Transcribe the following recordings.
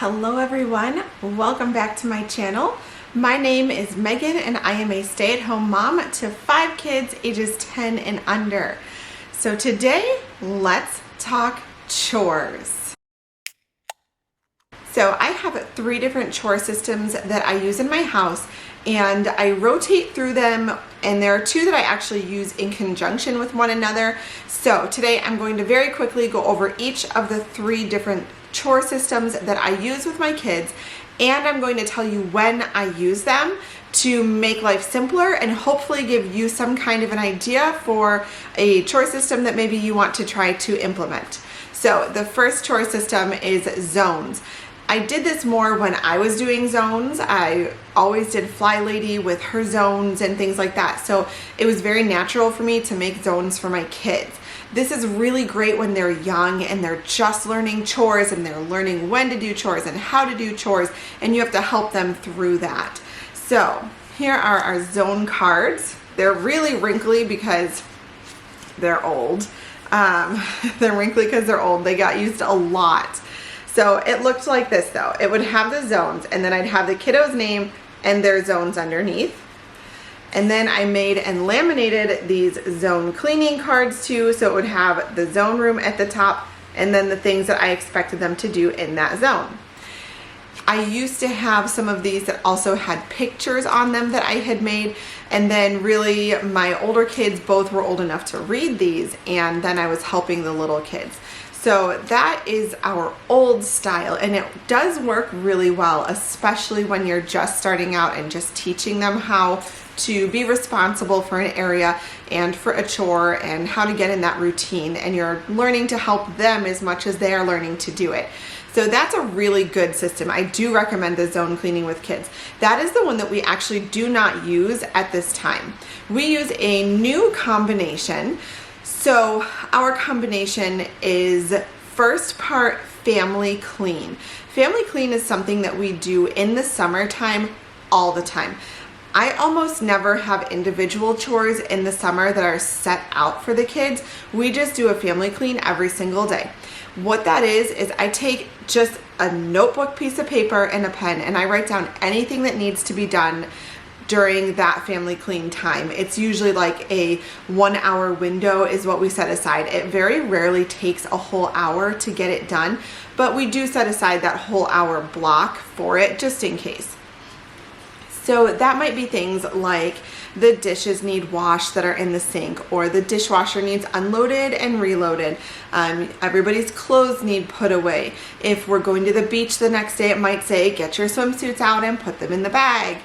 Hello everyone, welcome back to my channel. My name is Megan and I am a stay-at-home mom to 5 kids ages 10 and under. So today, let's talk chores. So I have 3 different chore systems that I use in my house and I rotate through them, and there are 2 that I actually use in conjunction with one another. So today I'm going to very quickly go over each of the 3 different chore systems that I use with my kids, and I'm going to tell you when I use them to make life simpler and hopefully give you some kind of an idea for a chore system that maybe you want to try to implement. So the first chore system is zones. I did this more when I was doing zones. I always did Fly Lady with her zones and things like that. So it was very natural for me to make zones for my kids. This is really great when they're young and they're just learning chores and they're learning when to do chores and how to do chores, and you have to help them through that. So here are our zone cards. They're really wrinkly because they're old. They're wrinkly because they're old. They got used a lot. So it looked like this though. It would have the zones, and then I'd have the kiddo's name and their zones underneath. And then I made and laminated these zone cleaning cards too, so it would have the zone room at the top and then the things that I expected them to do in that zone. I used to have some of these that also had pictures on them that I had made, and then really my older kids both were old enough to read these, and then I was helping the little kids. So that is our old style, and it does work really well, especially when you're just starting out and just teaching them how to be responsible for an area and for a chore and how to get in that routine, and you're learning to help them as much as they are learning to do it. So that's a really good system. I do recommend the zone cleaning with kids. That is the one that we actually do not use at this time. We use a new combination. So our combination is first part family clean. Family clean is something that we do in the summertime all the time. I almost never have individual chores in the summer that are set out for the kids. We just do a family clean every single day. What that is I take just a notebook piece of paper and a pen, and I write down anything that needs to be done during that family clean time. It's usually like a 1-hour window is what we set aside. It very rarely takes a whole hour to get it done, but we do set aside that whole hour block for it just in case. So that might be things like the dishes need washed that are in the sink, or the dishwasher needs unloaded and reloaded. Everybody's clothes need put away. If we're going to the beach the next day, it might say, get your swimsuits out and put them in the bag.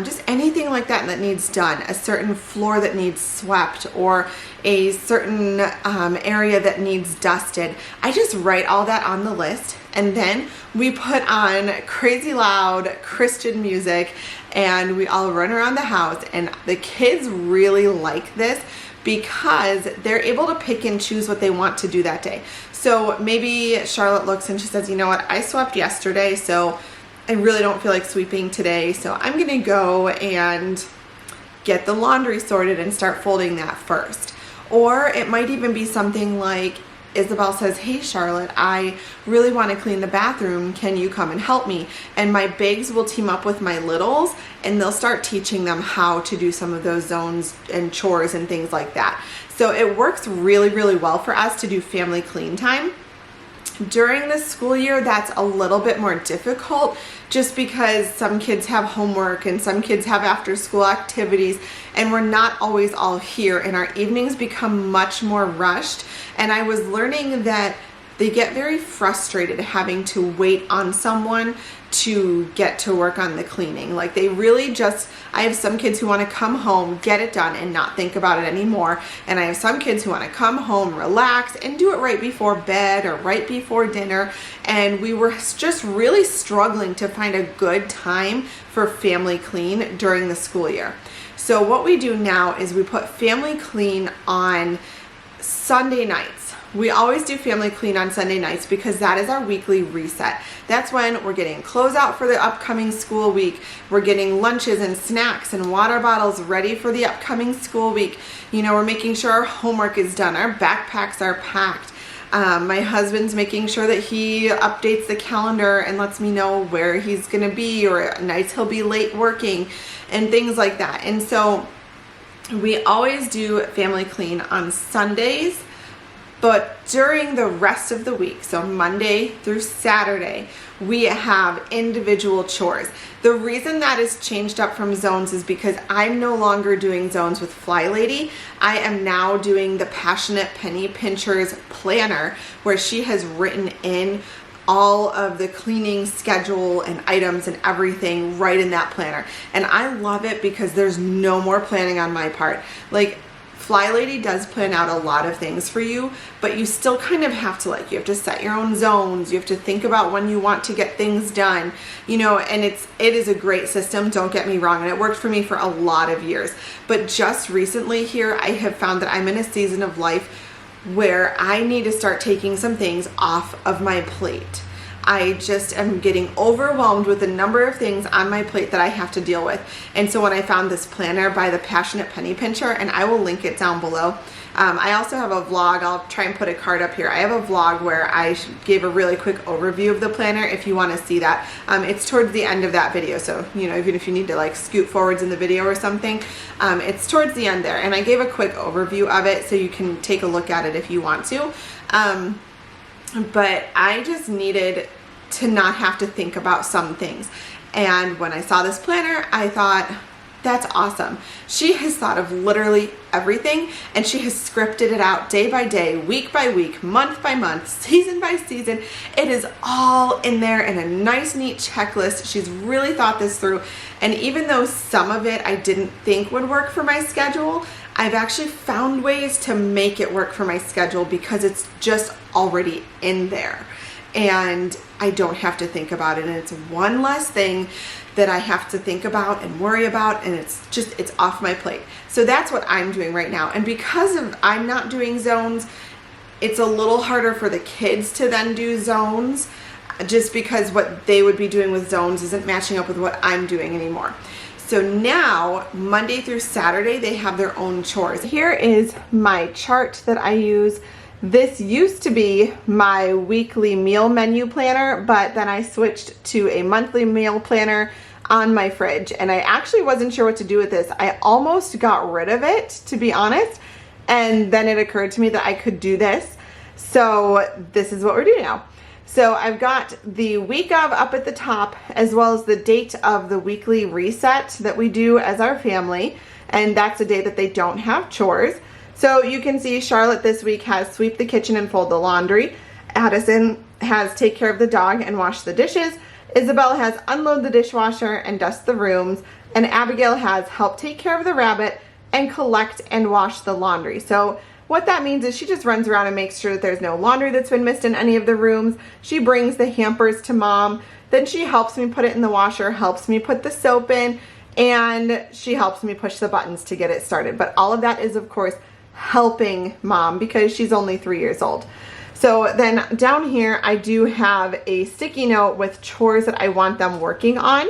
Just anything like that that needs done. A certain floor that needs swept, or a certain area that needs dusted. I just write all that on the list, and then we put on crazy loud Christian music and we all run around the house, and the kids really like this because they're able to pick and choose what they want to do that day. So maybe Charlotte looks and she says, you know what, I swept yesterday, so I really don't feel like sweeping today, so I'm gonna go and get the laundry sorted and start folding that first. Or it might even be something like Isabel says, hey Charlotte, I really want to clean the bathroom, can you come and help me? And my bigs will team up with my littles, and they'll start teaching them how to do some of those zones and chores and things like that. So it works really, really well for us to do family clean time. During the school year, that's a little bit more difficult just because some kids have homework and some kids have after school activities, and we're not always all here, and our evenings become much more rushed. And I was learning that they get very frustrated having to wait on someone to get to work on the cleaning. Like they really just, I have some kids who want to come home, get it done, and not think about it anymore. And I have some kids who want to come home, relax, and do it right before bed or right before dinner. And we were just really struggling to find a good time for family clean during the school year. So what we do now is we put family clean on Sunday nights. We always do family clean on Sunday nights because that is our weekly reset. That's when we're getting clothes out for the upcoming school week. We're getting lunches and snacks and water bottles ready for the upcoming school week. You know, we're making sure our homework is done. Our backpacks are packed. My husband's making sure that he updates the calendar and lets me know where he's gonna be or nights he'll be late working and things like that. And so we always do family clean on Sundays, but during the rest of the week, so Monday through Saturday, we have individual chores. The reason that is changed up from zones is because I'm no longer doing zones with Fly Lady. I am now doing the Passionate Penny Pincher's planner, where she has written in all of the cleaning schedule and items and everything right in that planner. And I love it because there's no more planning on my part. Like, Fly Lady does plan out a lot of things for you, but you still kind of have to you have to set your own zones. You have to think about when you want to get things done, and it is a great system, don't get me wrong, and it worked for me for a lot of years. But just recently here, I have found that I'm in a season of life where I need to start taking some things off of my plate. I just am getting overwhelmed with the number of things on my plate that I have to deal with. And so when I found this planner by the Passionate Penny Pincher, and I will link it down below. I also have a vlog. I'll try and put a card up here. I have a vlog where I gave a really quick overview of the planner if you want to see that. It's towards the end of that video. So, even if you need to scoot forwards in the video or something, it's towards the end there. And I gave a quick overview of it so you can take a look at it if you want to. But I just needed to not have to think about some things. And when I saw this planner, I thought, that's awesome. She has thought of literally everything, and she has scripted it out day by day, week by week, month by month, season by season. It is all in there in a nice, neat checklist. She's really thought this through. And even though some of it I didn't think would work for my schedule, I've actually found ways to make it work for my schedule because it's just already in there. And I don't have to think about it, and it's one less thing that I have to think about and worry about, and it's off my plate. So that's what I'm doing right now. And because I'm not doing zones, it's a little harder for the kids to then do zones, just because what they would be doing with zones isn't matching up with what I'm doing anymore. So now, Monday through Saturday, they have their own chores. Here is my chart that I use. This used to be my weekly meal menu planner, but then I switched to a monthly meal planner on my fridge, and I actually wasn't sure what to do with this. I almost got rid of it, to be honest, and then it occurred to me that I could do this. So this is what we're doing now. So I've got the week of up at the top, as well as the date of the weekly reset that we do as our family, and that's a day that they don't have chores. So you can see Charlotte this week has sweep the kitchen and fold the laundry. Addison has take care of the dog and wash the dishes. Isabel has unload the dishwasher and dust the rooms. And Abigail has help take care of the rabbit and collect and wash the laundry. So what that means is she just runs around and makes sure that there's no laundry that's been missed in any of the rooms. She brings the hampers to Mom. Then she helps me put it in the washer, helps me put the soap in, and she helps me push the buttons to get it started. But all of that is, of course, helping Mom because she's only 3 years old. So then down here I do have a sticky note with chores that I want them working on,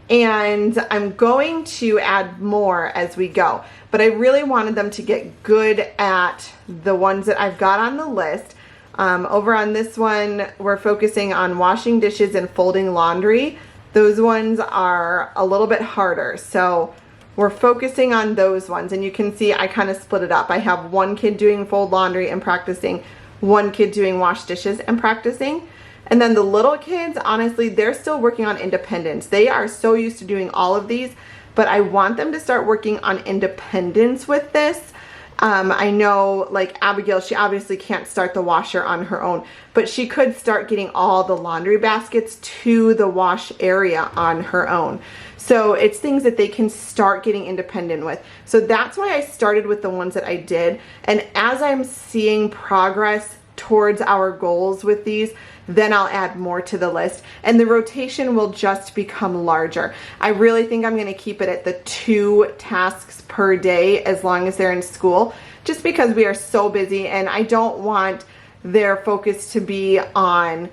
and I'm going to add more as we go, but I really wanted them to get good at the ones that I've got on the list. Over on this one, we're focusing on washing dishes and folding laundry. Those ones are a little bit harder, so we're focusing on those ones. And you can see I kind of split it up. I have one kid doing fold laundry and practicing, one kid doing wash dishes and practicing. And then the little kids, honestly, they're still working on independence. They are so used to doing all of these, but I want them to start working on independence with this. I know, like Abigail, she obviously can't start the washer on her own, but she could start getting all the laundry baskets to the wash area on her own. So it's things that they can start getting independent with. So that's why I started with the ones that I did. And as I'm seeing progress towards our goals with these, then I'll add more to the list, and the rotation will just become larger. I really think I'm going to keep it at the 2 tasks per day as long as they're in school, just because we are so busy, and I don't want their focus to be on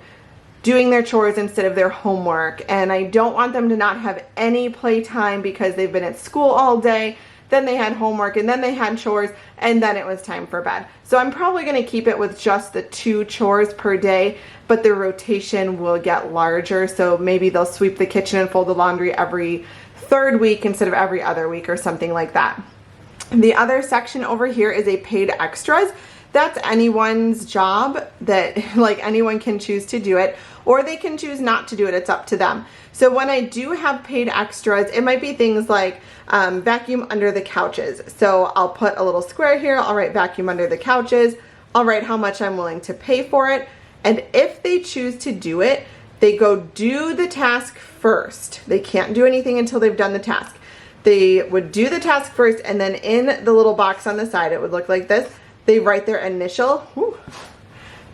doing their chores instead of their homework, and I don't want them to not have any playtime because they've been at school all day. then they had homework, and then they had chores, and then it was time for bed. So I'm probably going to keep it with just the 2 chores per day, but the rotation will get larger. So maybe they'll sweep the kitchen and fold the laundry every 3rd week instead of every other week or something like that. The other section over here is a paid extras. That's anyone's job, that like anyone can choose to do it, or they can choose not to do it. It's up to them. So when I do have paid extras, it might be things like vacuum under the couches. So I'll put a little square here. I'll write vacuum under the couches. I'll write how much I'm willing to pay for it. And if they choose to do it, they go do the task first. They can't do anything until they've done the task. They would do the task first, and then in the little box on the side, it would look like this. They write their initial.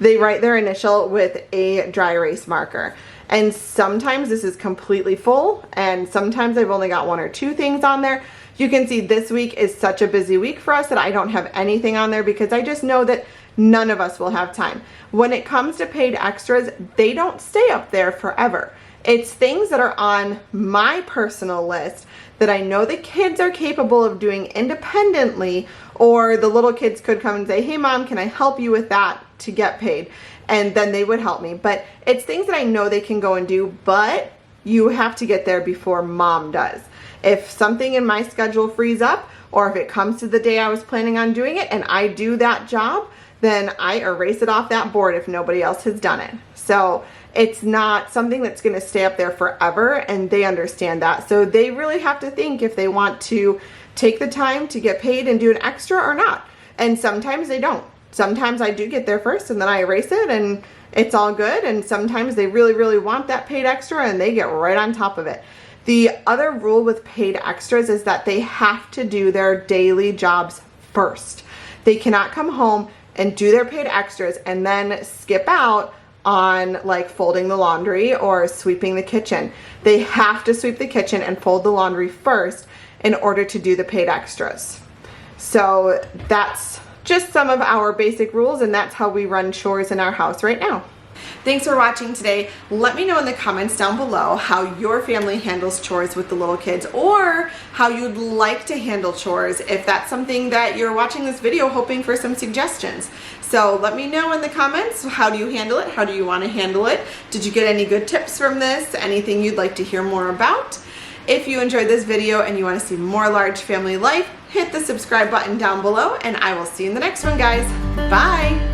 They write their initial with a dry erase marker. And sometimes this is completely full, and sometimes I've only got 1 or 2 things on there. You can see this week is such a busy week for us that I don't have anything on there because I just know that none of us will have time. When it comes to paid extras, they don't stay up there forever. It's things that are on my personal list that I know the kids are capable of doing independently, or the little kids could come and say, hey mom, can I help you with that to get paid? And then they would help me. But it's things that I know they can go and do, but you have to get there before mom does. If something in my schedule frees up, or if it comes to the day I was planning on doing it and I do that job, then I erase it off that board if nobody else has done it. So it's not something that's going to stay up there forever, and they understand that. So they really have to think if they want to take the time to get paid and do an extra or not. And sometimes they don't. Sometimes I do get there first and then I erase it and it's all good. And sometimes they really, really want that paid extra and they get right on top of it. The other rule with paid extras is that they have to do their daily jobs first. They cannot come home and do their paid extras and then skip out on like folding the laundry or sweeping the kitchen. They have to sweep the kitchen and fold the laundry first in order to do the paid extras. So that's just some of our basic rules, and that's how we run chores in our house right now. Thanks for watching today. Let me know in the comments down below how your family handles chores with the little kids, or how you'd like to handle chores if that's something that you're watching this video hoping for some suggestions. So let me know in the comments, how do you handle it? How do you want to handle it? Did you get any good tips from this? Anything you'd like to hear more about? If you enjoyed this video and you want to see more large family life, hit the subscribe button down below, and I will see you in the next one, guys. Bye!